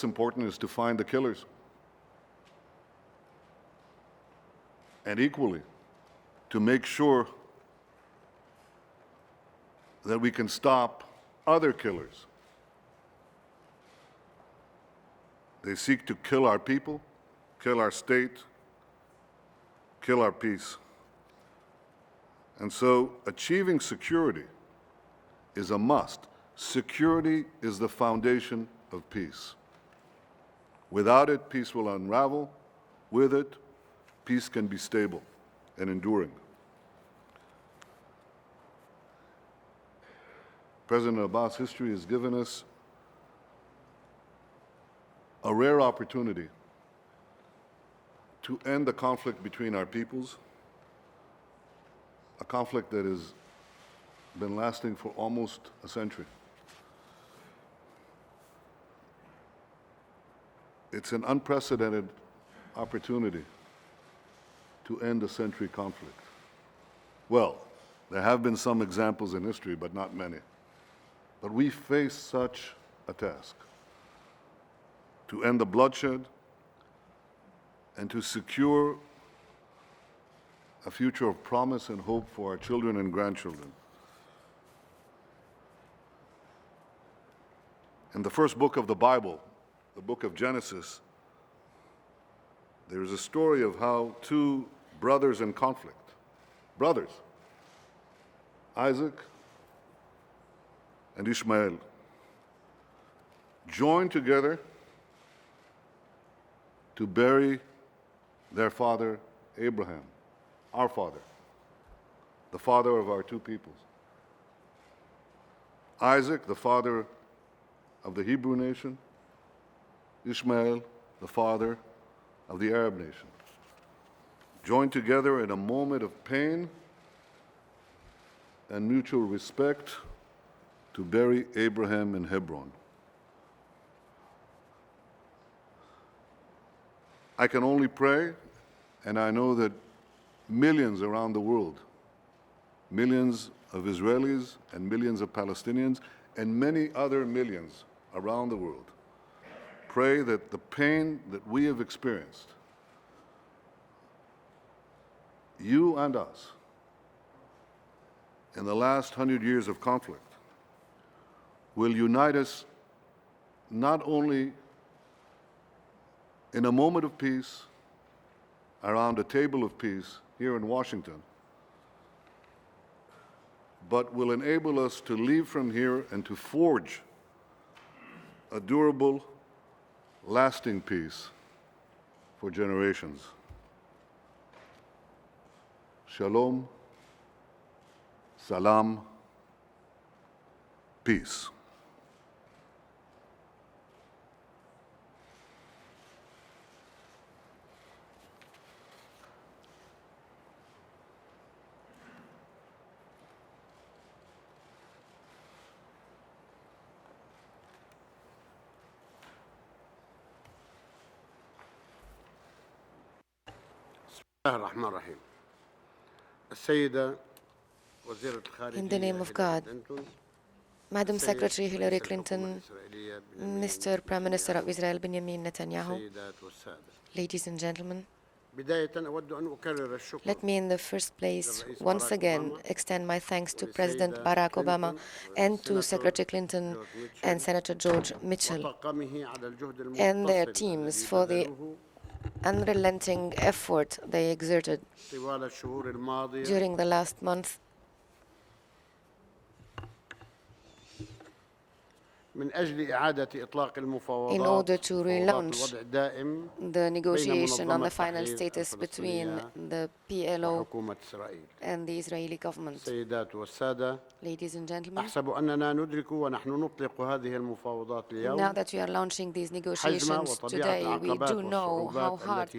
important is to find the killers. And equally, to make sure that we can stop other killers. They seek to kill our people, kill our state, kill our peace. And so achieving security is a must. Security is the foundation of peace. Without it, peace will unravel. With it, peace can be stable and enduring. President Abbas' history has given us a rare opportunity to end the conflict between our peoples, a conflict that has been lasting for almost a century. It's an unprecedented opportunity to end a century conflict. Well, there have been some examples in history, but not many. But we face such a task to end the bloodshed and to secure a future of promise and hope for our children and grandchildren. In the first book of the Bible, the book of Genesis, there is a story of how two brothers in conflict, brothers, Isaac and Ishmael, joined together to bury their father Abraham, our father, the father of our two peoples. Isaac, the father of the Hebrew nation, Ishmael, the father of the Arab nation, joined together in a moment of pain and mutual respect to bury Abraham in Hebron. I can only pray, and I know that millions around the world, millions of Israelis and millions of Palestinians, and many other millions around the world, pray that the pain that we have experienced, you and us, in the last 100 years of conflict, will unite us not only in a moment of peace, around a table of peace here in Washington, but will enable us to leave from here and to forge a durable, lasting peace for generations. Shalom, salam, peace. In the name of God, Madam Secretary Hillary Clinton, Mr. Prime Minister of Israel Benjamin Netanyahu, ladies and gentlemen, let me in the first place once again extend my thanks to President Barack Obama and to Secretary Clinton and Senator George Mitchell and their teams for the unrelenting effort they exerted during the last month in order to relaunch the negotiation on the final status between the PLO and the Israeli government. Ladies and gentlemen, now that we are launching these negotiations today, we do know how hard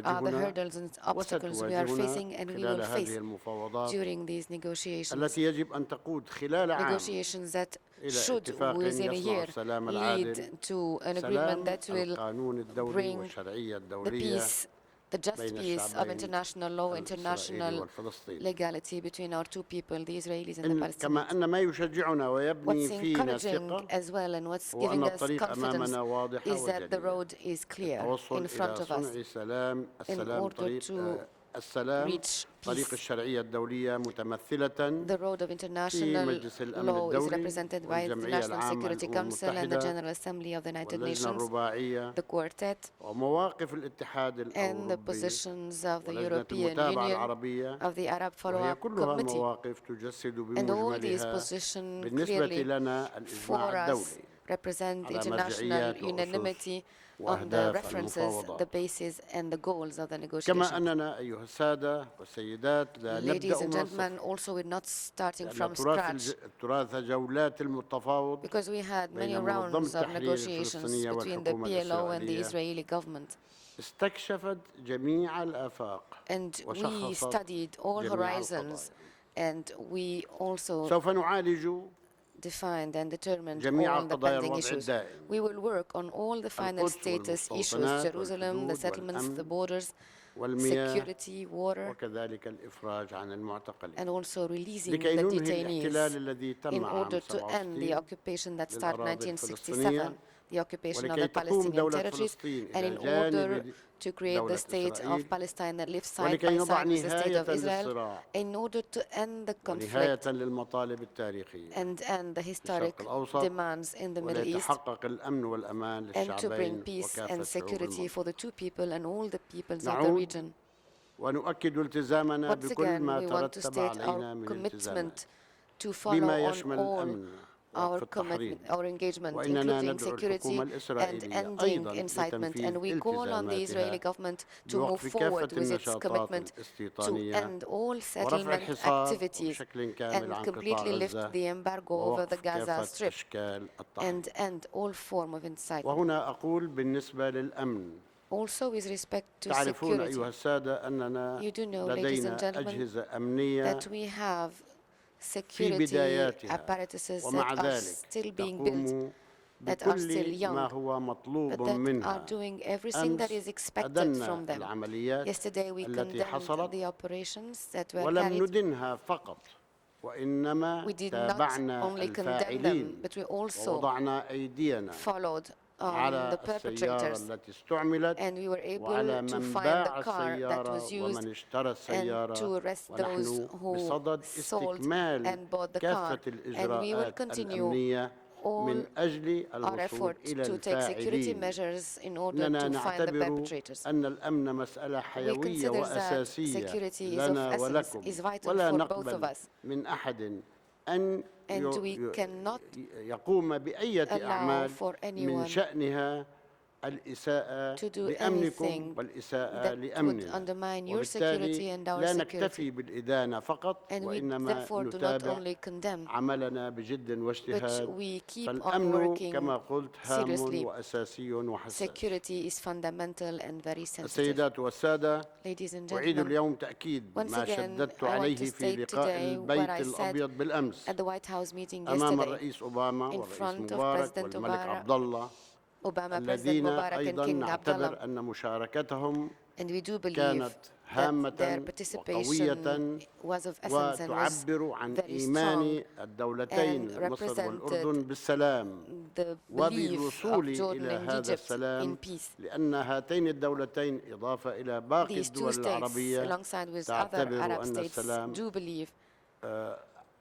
are the hurdles and obstacles we are facing and we will face during these negotiations. Negotiations that should, within a year, lead to an agreement that will bring the peace, the just بين peace of الشعبين international law, الإسرائيلي international والفلسطيني. legality between our two people, the Israelis and the Palestinians. كما أن ما يشجعنا ويبني What's فينا encouraging ثقة as well and what's هو أن giving us الطريق confidence أمامنا واضحة is that the وجلية. road is clear التوصل in front إلى of us صنع سلام in السلام order طريق to السلام reach طريق peace. الشرعية الدولية متمثلة The road of في international مجلس الأمن law is الدولي represented by the والجمعية National العامة Security للأمم Council and the المتحدة General Assembly of the United واللجنة Nations, الرباعية the Quartet, ومواقف الاتحاد and the الأوروبي positions of the ولجنة European المتابعة Union, العربية of the Arab وهي Follow-up كلها Committee. مواقف تجسد And all these بمجملها positions بالنسبة clearly لنا for الإجماع us الدولي represent على international مرجعيات وأسس unanimity on the وأهداف references, المفاوضات. the bases, and the goals of the كما negotiations. أننا أيها السادة والسيدات لا Ladies نبدأ and من gentlemen, الصفر also we're not starting لأن from scratch تراث جولات المتفاوض because we had many بين منظمة rounds of التحرير negotiations الفلسطينية between the والحكومة PLO and the الإسرائيلية Israeli government. استكشفت جميع الآفاق And we وشخصت studied all جميع horizons, القضايا. and we also سوف نعالج defined and determined جميع all the قضايا pending الوضع issues. الدائم. We will work on all the final القدس status issues, والمستوطنات Jerusalem, the والحدود settlements, the والأمن borders, والمياه security, water, وكذلك الإفراج عن المعتقلين and also releasing لكي the ننهي الاحتلال detainees الذي in تم عام order to end the 67 occupation that started in للأراضي 1967, الفلسطينية the occupation of ولكي the تقوم Palestinian دولة territories, فلسطين and in إلى order جانب to create the دولة state of إسرائيل Palestine that lives side ولكي by نضع side with the state of نهاية Israel, للصراع in order to end the ونهاية conflict للمطالب التاريخية and end the في historic الشرق الأوسط demands in the Middle East, وليتحقق الأمن والأمان and to bring للشعبين peace وكافة and شعوب security for المنطقة. the two people and all the peoples of the نعود region. ونؤكد التزامنا Once بكل again, ما we want to ترتب state علينا our من التزامات commitment to follow بما on يشمل all الأمن our وقف التحريض commitment, our engagement, وإننا including ندعو security الحكومة and الإسرائيلية ending أيضا incitement. And لتنفيذ we call on the Israeli التزاماتها government to move بوقف forward كافة with its النشاطات commitment to الاستيطانية end all ورفع settlement الحصار activities بشكل كامل and عن قطاع completely lift غزة the embargo over the ووقف Gaza كافة Strip أشكال التحريض. and end all form of incitement. وهنا أقول بالنسبة للأمن Also with respect to تعرفون security, أيها السادة أننا you do know, ladies and لدينا gentlemen, أجهزة أمنية that we have في security بداياتها apparatuses ومع that are ذلك still being built, تقوم that are still بكل ما young, هو مطلوب but that are منها. doing everything that is أمس expected أدنا from them. العمليات Yesterday we التي condemned حصلت the operations that were ولم carried. ندنها فقط وإنما We did not تابعنا only condemn them, الفاعلين but we also ووضعنا أيدينا followed on على the السيارة perpetrators, التي استعملت and we were وعلى able to من find باع the car that was السيارة used ومن اشترى and السيارة to arrest those ونحن who بصدد sold استكمال and bought the car. كافة And we will الإجراءات continue الأمنية all من أجل our الوصول effort إلى to take security الفاعلين. measures in order إننا to find the نعتبر perpetrators. أن الأمن مسألة We حيوية consider that وأساسية security is of لنا essence, ولكم is vital ولا for both of نقبل us. من أحد أن And we cannot يقوم بأية allow أعمال for من anyone شأنها الإساءة to do لأمنكم anything والإساءة that would لأمننا. undermine your وبالتالي security and our لا security. نكتفي بالإدانة فقط And we وإنما therefore do not نتابع only condemn, عملنا بجد but واجتهاد. we keep on فالأمن working كما قلت هام seriously. وأساسي وحساس. Security is fundamental and very sensitive. السيدات والسادة Ladies and أعيد gentlemen, اليوم تأكيد once ما again, شددت I want عليه to في state لقاء today what البيت I said الأبيض بالأمس at the White House meeting أمام yesterday الرئيس أوباما in والرئيس front of مبارك President والملك Obama, عبد الله President الذين Mubarak and أيضا King نعتبر Abdullah. أن مشاركتهم And we do believe كانت that their هامة participation وقوية was of essence and was وتعبر عن very إيمان strong الدولتين and مصر represented والأردن بالسلام the belief of وبالوصول Jordan إلى and هذا Egypt السلام in peace. لأن هاتين الدولتين إضافة إلى باقي These two الدول states, العربية alongside with other تعتبر Arab أن states, السلام do believe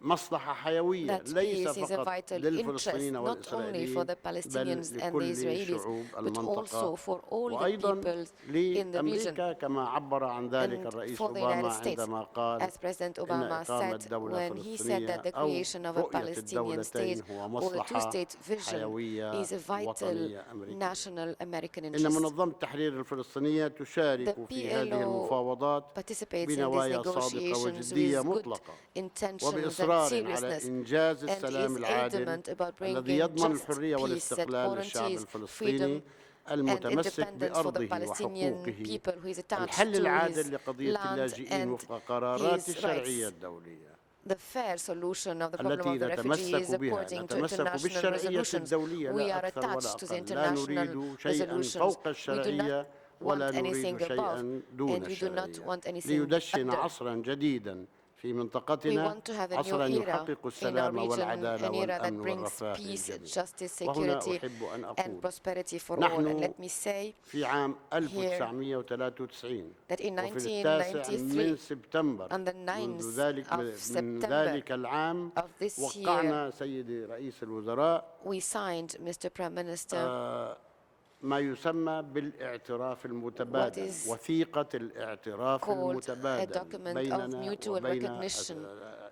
مصلحة حيوية that ليس peace is a فقط vital interest للفلسطينيين not only for والإسرائيليين the بل Palestinians and the لكل Israelis, شعوب but المنطقة also for all the وأيضا peoples in the region. لأمريكا كما عبر عن ذلك And الرئيس for the أوباما United States, عندما قال as President إن Obama إقامة said دولة when he said that the فلسطينية أو creation of a رؤية Palestinian state الدولتين هو or a مصلحة two-state vision حيوية is a vital وطنية أمريكية. national American إن interest. منظمة التحرير الفلسطينية تشارك The في هذه PLO المفاوضات participates in these بنوايا صادقة negotiations وجدية with good مطلقة intentions and وبإصرار على seriousness, إنجاز and السلام is العادل adamant about الذي bringing يضمن just الحرية peace that والاستقلال للشعب guarantees الفلسطيني freedom and المتمسك independence for the بأرضه Palestinian وحقوقه people who is attached الحل to العادل his لقضية land اللاجئين and وفق قرارات his الشرعية rights. الدولية The fair solution of the problem التي of the refugees نتمسك بها according to نتمسك international بالشرعية resolutions. الدولية We لا are أكثر ولا attached to the أقل لا international نريد شيئا resolutions. فوق We do not الشرعية ولا want anything نريد above, شيئا دون and we do not الشرعية want anything ليدشن under. عصرا جديدا في We منطقتنا want to have a new عصرا era يحقق in our السلام region, والعدالة an era والأمن that brings والرفاه peace, للجميع. justice, وهنا security, أحب أن and أقول prosperity for all. نحن And let me say في عام here 1993 that in وفي التاسع من 1993, سبتمبر on the منذ 9th ذلك of من September ذلك العام of this year, وقعنا سيدي رئيس الوزراء we signed, Mr. Prime Minister, ما يسمى بالاعتراف المتبادل is وثيقة الاعتراف called a المتبادل document of بيننا mutual وبين recognition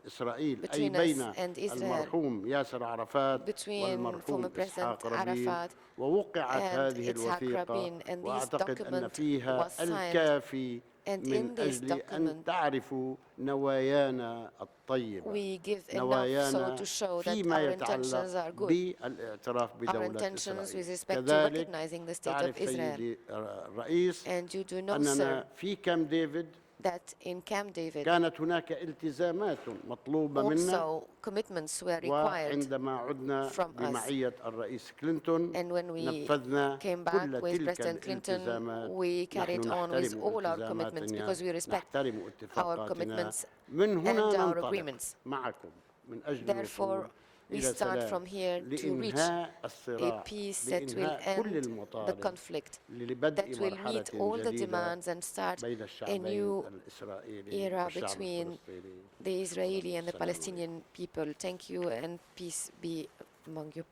إسرائيل أي between us بين and Israel, المرحوم ياسر عرفات between والمرحوم former إسحاق President رابين Arafat ووقعت and هذه Yitzhak الوثيقة Rabin, and this وأعتقد أن document فيها was signed. الكافي And من in this أجل أن document, تعرفوا نوايانا الطيبة we give enough so نوايانا to show that فيما our intentions يتعلق are good. بالاعتراف Our بدولة intentions with إسرائيل respect to كذلك recognizing the state of تعرف Israel. سيدي الرئيس And you do know, أننا sir, في كامب ديفيد that in Camp David, كانت هناك التزامات مطلوبة منا also commitments were required. وعندما عدنا from us. بمعية الرئيس كلينتون And when we نفذنا came back كل with تلك President Clinton, الالتزامات we carried نحن on with نحترم all our commitments التزاماتنا because we respect نحترم our اتفاقاتنا commitments من هنا and our ننطلق agreements. معكم من أجل Therefore, الوصول we إلى start سلام from here to reach لإنهاء a الصراع peace that will لإنهاء كل end the المطالب conflict, لبدء that will مرحلة meet all the جديدة demands and start بين a الشعبين new الإسرائيلي era والشعب between الفلسطيني. the Israeli and the Assalamu Palestinian people. Thank you, and peace be among you.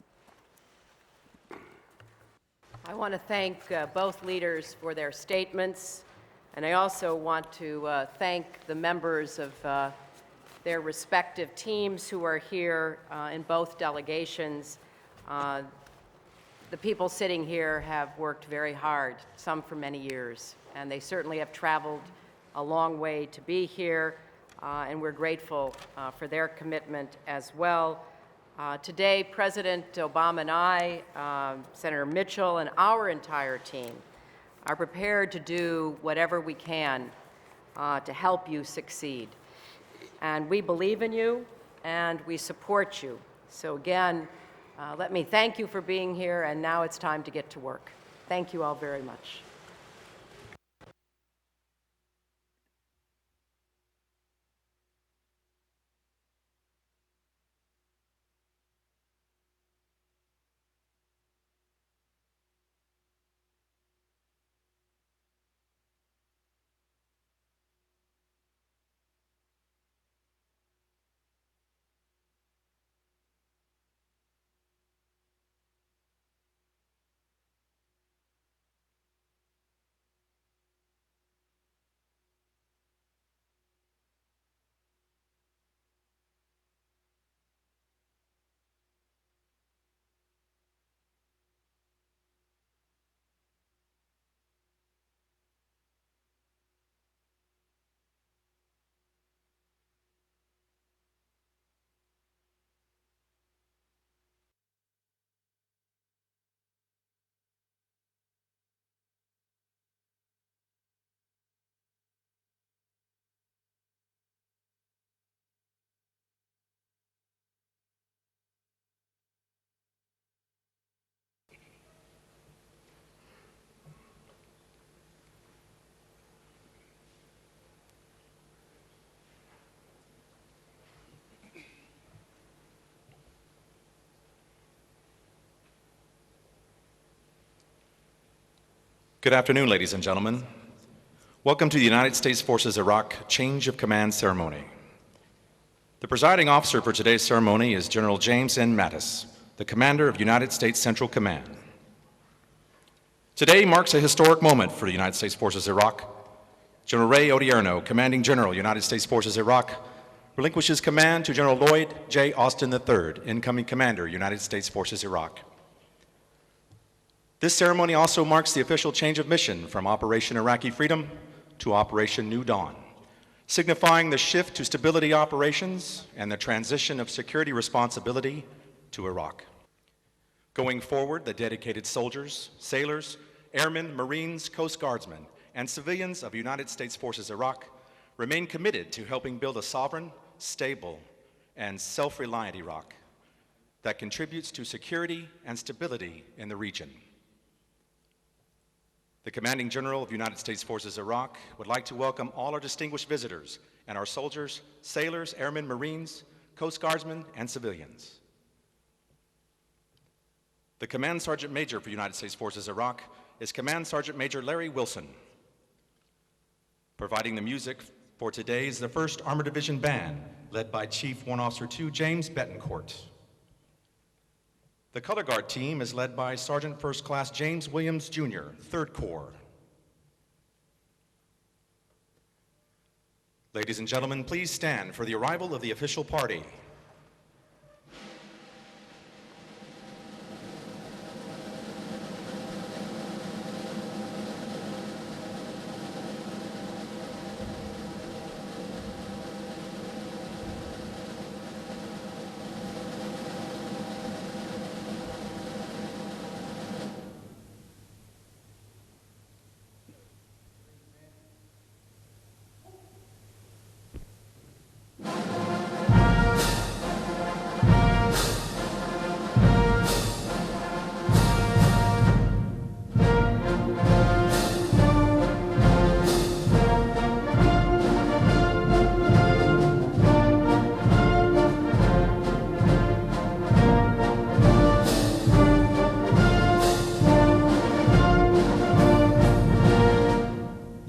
I want to thank both leaders for their statements, and I also want to thank the members of their respective teams who are here in both delegations. The people sitting here have worked very hard, some for many years, and they certainly have traveled a long way to be here, and we're grateful for their commitment as well. Today, President Obama and I, Senator Mitchell, and our entire team are prepared to do whatever we can to help you succeed. And we believe in you, and we support you. So again, let me thank you for being here, and now it's time to get to work. Thank you all very much. Good afternoon, ladies and gentlemen. Welcome to the United States Forces Iraq Change of Command Ceremony. The presiding officer for today's ceremony is General James N. Mattis, the Commander of United States Central Command. Today marks a historic moment for the United States Forces Iraq. General Ray Odierno, Commanding General, United States Forces Iraq, relinquishes command to General Lloyd J. Austin III, Incoming Commander, United States Forces Iraq. This ceremony also marks the official change of mission from Operation Iraqi Freedom to Operation New Dawn, signifying the shift to stability operations and the transition of security responsibility to Iraq. Going forward, the dedicated soldiers, sailors, airmen, Marines, Coast Guardsmen, and civilians of United States Forces Iraq remain committed to helping build a sovereign, stable, and self-reliant Iraq that contributes to security and stability in the region. The Commanding General of United States Forces Iraq would like to welcome all our distinguished visitors and our soldiers, sailors, airmen, Marines, Coast Guardsmen, and civilians. The Command Sergeant Major for United States Forces Iraq is Command Sergeant Major Larry Wilson. Providing the music for today is the 1st Armored Division Band, led by Chief Warrant Officer II James Betancourt. The Color Guard team is led by Sergeant First Class James Williams, Jr., 3rd Corps. Ladies and gentlemen, please stand for the arrival of the official party.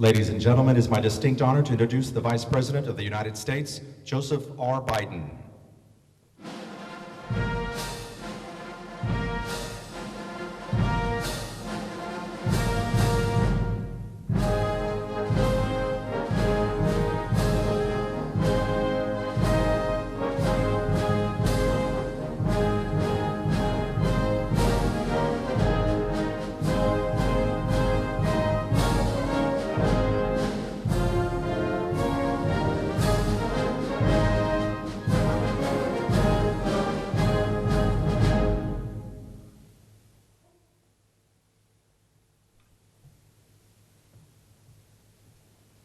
Ladies and gentlemen, it is my distinct honor to introduce the Vice President of the United States, Joseph R. Biden.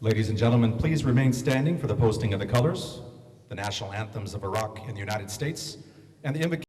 Ladies and gentlemen, please remain standing for the posting of the colors, the national anthems of Iraq and the United States, and the invocation